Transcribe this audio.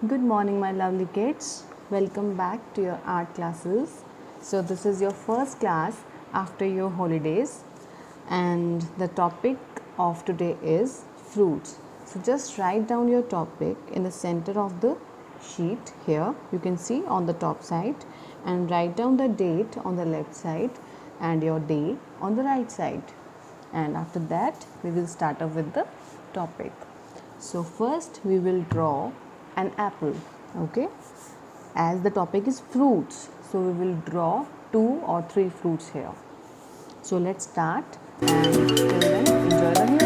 Good morning, my lovely kids. Welcome back to your art classes. So, this is your first class after your holidays, and the topic of today is fruits. So, just write down your topic in the center of the sheet here. You can see on the top side, and write down the date on the left side and your day on the right side. And after that, we will start off with the topic. So first we will draw an apple, okay, as the topic is fruits, so we will draw 2 or 3 fruits here. So let's start, and till then enjoy the music.